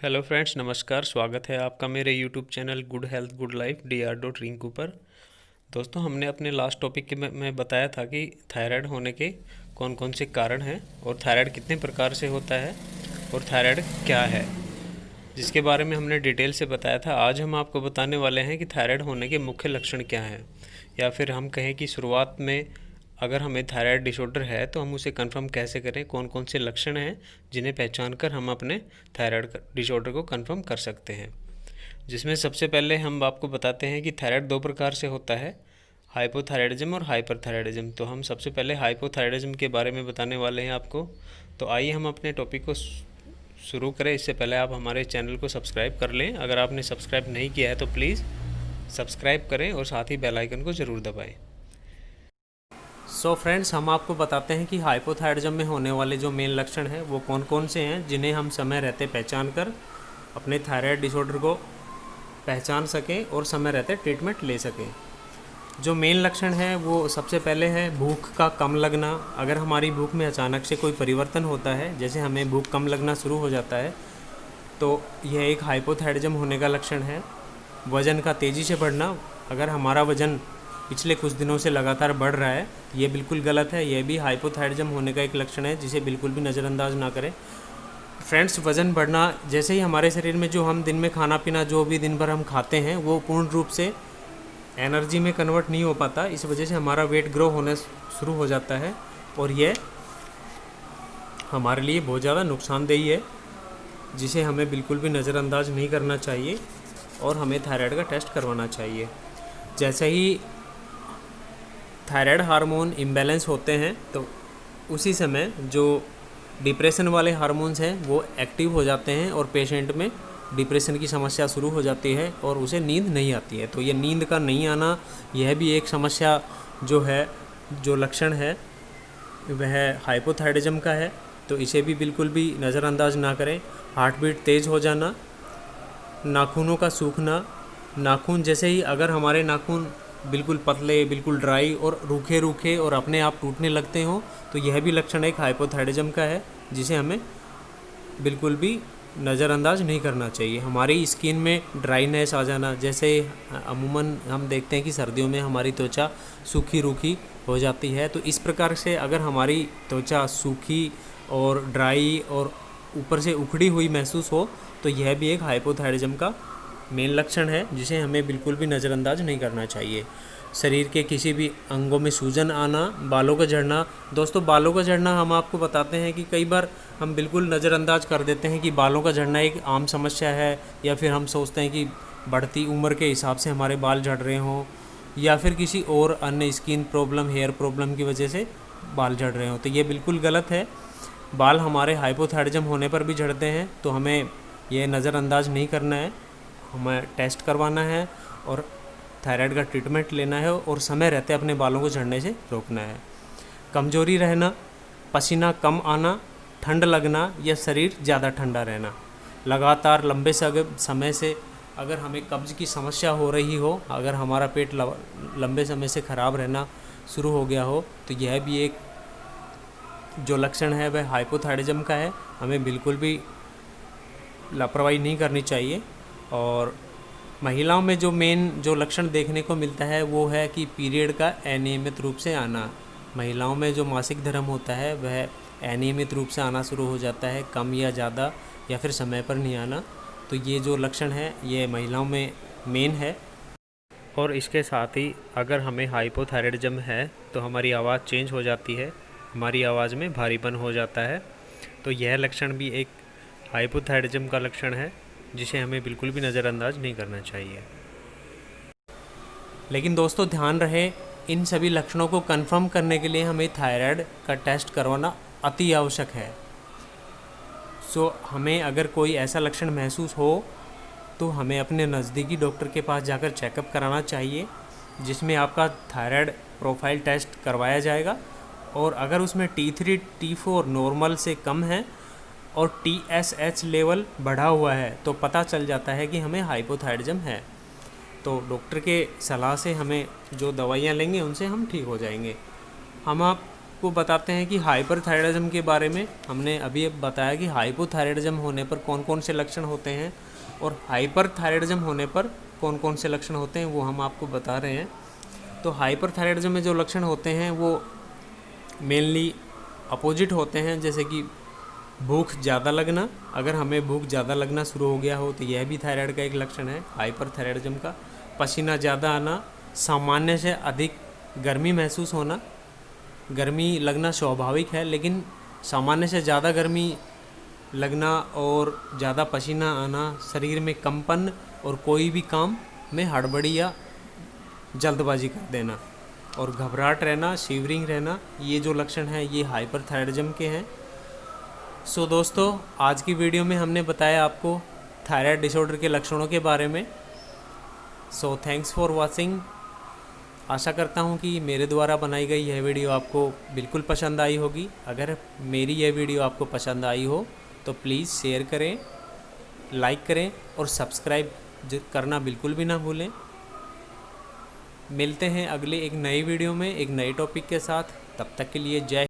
Hello friends, नमस्कार। स्वागत है आपका मेरे YouTube channel good health good life Dr. Rinku पर। दोस्तों, हमने अपने लास्ट टॉपिक के में बताया था कि थायराइड होने के कौन कौन से कारण हैं और थायराइड कितने प्रकार से होता है और थायराइड क्या है, जिसके बारे में हमने डिटेल से बताया था। आज हम आपको बताने वाले हैं कि थायराइड होने के मुख्य लक्षण क्या हैं, या फिर हम कहें कि शुरुआत में अगर हमें थायराइड डिसऑर्डर है तो हम उसे कंफर्म कैसे करें, कौन कौन से लक्षण हैं जिन्हें पहचान कर हम अपने थायराइड डिसऑर्डर को कंफर्म कर सकते हैं। जिसमें सबसे पहले हम आपको बताते हैं कि थायराइड दो प्रकार से होता है, हाइपोथायराइडिज्म और हाइपरथायराइडिज्म। तो हम सबसे पहले हाइपोथायराइडिज्म के बारे में बताने वाले हैं आपको। तो आइए हम अपने टॉपिक को शुरू करें। इससे पहले आप हमारे चैनल को सब्सक्राइब कर लें। अगर आपने सब्सक्राइब नहीं किया है तो प्लीज़ सब्सक्राइब करें और साथ ही बेल आइकन को ज़रूर दबाएं। फ्रेंड्स, हम आपको बताते हैं कि हाइपोथायराइडिज्म में होने वाले जो मेन लक्षण हैं वो कौन कौन से हैं, जिन्हें हम समय रहते पहचान कर अपने थायराइड डिसऑर्डर को पहचान सकें और समय रहते ट्रीटमेंट ले सकें। जो मेन लक्षण है वो सबसे पहले है भूख का कम लगना। अगर हमारी भूख में अचानक से कोई परिवर्तन होता है, जैसे हमें भूख कम लगना शुरू हो जाता है, तो यह एक हाइपोथायराइडिज्म होने का लक्षण है। वज़न का तेज़ी से बढ़ना। अगर हमारा वज़न पिछले कुछ दिनों से लगातार बढ़ रहा है, ये बिल्कुल गलत है। यह भी हाइपोथायराइडिज्म होने का एक लक्षण है, जिसे बिल्कुल भी नज़रअंदाज ना करें। फ्रेंड्स, वज़न बढ़ना जैसे ही हमारे शरीर में जो हम दिन में खाना पीना जो भी दिन भर हम खाते हैं वो पूर्ण रूप से एनर्जी में कन्वर्ट नहीं हो पाता। इस वजह से हमारा वेट ग्रो होने शुरू हो जाता है और यह हमारे लिए बहुत ज़्यादा नुकसानदेही है, जिसे हमें बिल्कुल भी नज़रअंदाज नहीं करना चाहिए और हमें थायराइड का टेस्ट करवाना चाहिए। जैसे ही थायराइड हार्मोन इम्बैलेंस होते हैं तो उसी समय जो डिप्रेशन वाले हार्मोन्स हैं वो एक्टिव हो जाते हैं और पेशेंट में डिप्रेशन की समस्या शुरू हो जाती है और उसे नींद नहीं आती है। तो ये नींद का नहीं आना, यह भी एक समस्या जो है, जो लक्षण है वह हाइपोथायराइडिज्म का है। तो इसे भी बिल्कुल भी नज़रअंदाज ना करें। हार्ट बीट तेज़ हो जाना, नाखूनों का सूखना। नाखून जैसे ही अगर हमारे नाखून बिल्कुल पतले, बिल्कुल ड्राई और रूखे रूखे और अपने आप टूटने लगते हों, तो यह भी लक्षण एक हाइपोथायराइडिज्म का है, जिसे हमें बिल्कुल भी नज़रअंदाज नहीं करना चाहिए। हमारी स्किन में ड्राइनेस आ जाना, जैसे अमूमन हम देखते हैं कि सर्दियों में हमारी त्वचा सूखी रूखी हो जाती है, तो इस प्रकार से अगर हमारी त्वचा सूखी और ड्राई और ऊपर से उखड़ी हुई महसूस हो, तो यह भी एक हाइपोथायराइडिज्म का मेन लक्षण है, जिसे हमें बिल्कुल भी नज़रअंदाज नहीं करना चाहिए। शरीर के किसी भी अंगों में सूजन आना, बालों का झड़ना। दोस्तों, बालों का झड़ना हम आपको बताते हैं कि कई बार हम बिल्कुल नज़रअंदाज कर देते हैं कि बालों का झड़ना एक आम समस्या है, या फिर हम सोचते हैं कि बढ़ती उम्र के हिसाब से हमारे बाल झड़ रहे हों, या फिर किसी और अन्य स्किन प्रॉब्लम, हेयर प्रॉब्लम की वजह से बाल झड़ रहे हों। तो ये बिल्कुल गलत है। बाल हमारे हाइपोथायराइडिज्म होने पर भी झड़ते हैं, तो हमें ये नज़रअंदाज नहीं करना है। हमें टेस्ट करवाना है और थायराइड का ट्रीटमेंट लेना है और समय रहते अपने बालों को झड़ने से रोकना है। कमजोरी रहना, पसीना कम आना, ठंड लगना या शरीर ज़्यादा ठंडा रहना। लगातार लंबे समय से अगर हमें कब्ज़ की समस्या हो रही हो, अगर हमारा पेट लंबे समय से ख़राब रहना शुरू हो गया हो, तो यह भी एक जो लक्षण है वह हाइपोथायराइडिज्म का है। हमें बिल्कुल भी लापरवाही नहीं करनी चाहिए। और महिलाओं में जो लक्षण देखने को मिलता है वो है कि पीरियड का अनियमित रूप से आना। महिलाओं में जो मासिक धर्म होता है वह अनियमित रूप से आना शुरू हो जाता है, कम या ज़्यादा, या फिर समय पर नहीं आना। तो ये जो लक्षण है ये महिलाओं में मेन है। और इसके साथ ही अगर हमें हाइपोथायराइडिज्म है तो हमारी आवाज़ चेंज हो जाती है, हमारी आवाज़ में भारीपन हो जाता है। तो यह लक्षण भी एक हाइपोथायराइडिज्म का लक्षण है, जिसे हमें बिल्कुल भी नज़रअंदाज नहीं करना चाहिए। लेकिन दोस्तों, ध्यान रहे, इन सभी लक्षणों को कंफर्म करने के लिए हमें थायराइड का टेस्ट करवाना अति आवश्यक है। हमें अगर कोई ऐसा लक्षण महसूस हो तो हमें अपने नज़दीकी डॉक्टर के पास जाकर चेकअप कराना चाहिए, जिसमें आपका थायराइड प्रोफाइल टेस्ट करवाया जाएगा। और अगर उसमें T3 T4 नॉर्मल से कम है और TSH लेवल बढ़ा हुआ है, तो पता चल जाता है कि हमें हाइपोथायराइडिज्म है। तो डॉक्टर के सलाह से हमें जो दवाइयाँ लेंगे उनसे हम ठीक हो जाएंगे। आपको बताते हैं कि हाइपरथायराइडिज्म के बारे में। हमने अभी बताया कि हाइपोथायराइडिज्म होने पर कौन कौन से लक्षण होते हैं और हाइपरथायराइडिज्म होने पर कौन कौन से लक्षण होते हैं, वो हम आपको बता रहे हैं। तो हाइपरथायराइडिज्म में जो लक्षण होते हैं वो मेनली अपोजिट होते हैं, जैसे कि भूख ज़्यादा लगना। अगर हमें भूख ज़्यादा लगना शुरू हो गया हो तो यह भी थायराइड का एक लक्षण है हाइपरथायराइडिज्म का। पसीना ज़्यादा आना, सामान्य से अधिक गर्मी महसूस होना। गर्मी लगना स्वाभाविक है, लेकिन सामान्य से ज़्यादा गर्मी लगना और ज़्यादा पसीना आना, शरीर में कंपन और कोई भी काम में हड़बड़ी या जल्दबाजी कर देना और घबराहट रहना, शिवरिंग रहना, ये जो लक्षण हैं ये हाइपरथायराइडिज्म के हैं। सो दोस्तों, आज की वीडियो में हमने बताया आपको थायराइड डिसऑर्डर के लक्षणों के बारे में। So thanks for watching. आशा करता हूँ कि मेरे द्वारा बनाई गई यह वीडियो आपको बिल्कुल पसंद आई होगी। अगर मेरी यह वीडियो आपको पसंद आई हो तो प्लीज़ शेयर करें, लाइक करें और सब्सक्राइब करना बिल्कुल भी ना भूलें। मिलते हैं अगले एक नई वीडियो में एक नए टॉपिक के साथ। तब तक के लिए जय